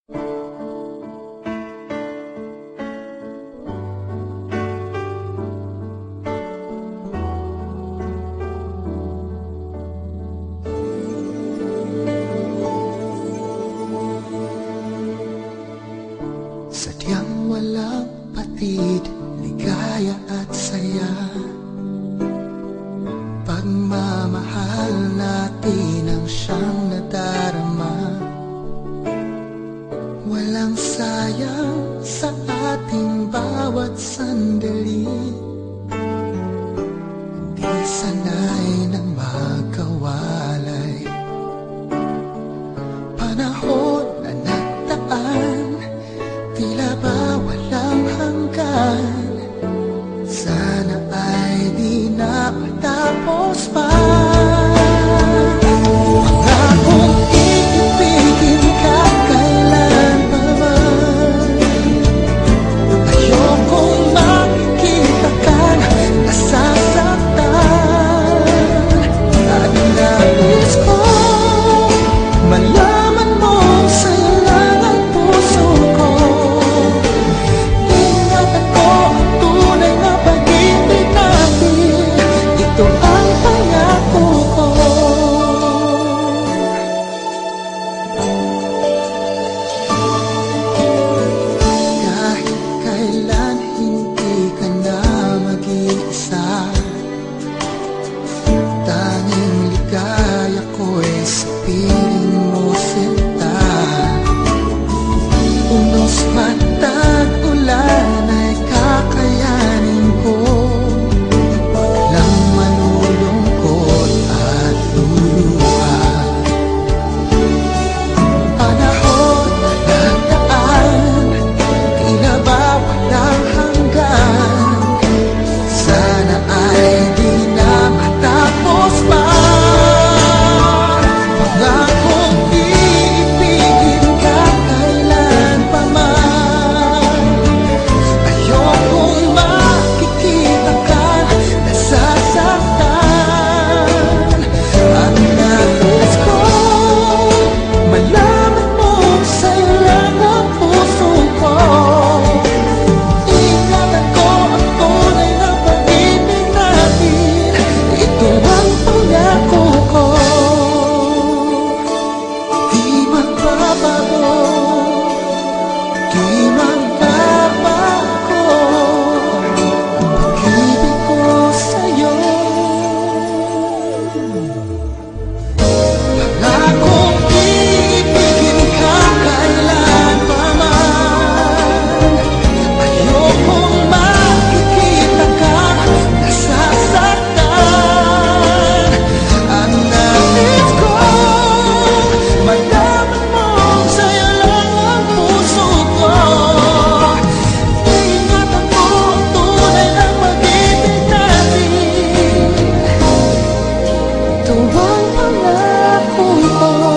Sadyang walang patid, ligaya at saya. Pagmamahal natin ang siyang nadarama. Walang sayang sa ating bawat sandali. Di sanay ng magkawalay. Panahon na nagdaan, tila ba walang hanggan. Sana ay di na matapos pa. Pangakong iibigin ka kailanman. Ayokong makikita kang nasasaktan. At nais ko malaman mo sa'yo lang ang puso ko. Ingatan ko ang tunay na pag-ibig natin. Ito ang pangako ko. Kahit kailan hindi ka na mag-iisa. Tanging ligaya ko'y sa piling mo sinta. Unos man tag-ulan ay kakayanin ko. Walang malulungkot at luluha. Panahon na nagdaan, tila ba walang hanggan. Sana ay di na matapos pa. Pangakong iibigin ka kailanpaman. Ayokong makikita ka nasasaktan. Ang nais ko malaman mo sa'yo lang ang puso ko. Ingatan ko ang tunay na pag-ibig natin. Ito ang pangako ko. Di magbabago, di magbabago ang pag-ibig ko sa'yo. Pangakong iibigin ka kailanpaman. Ayokong makikita ka nasasaktan. Ang nais ko malaman mo sa'yo lang ang puso ko. Ingatan ko ang tunay na pag-ibig natin. Ito ang pangako ko.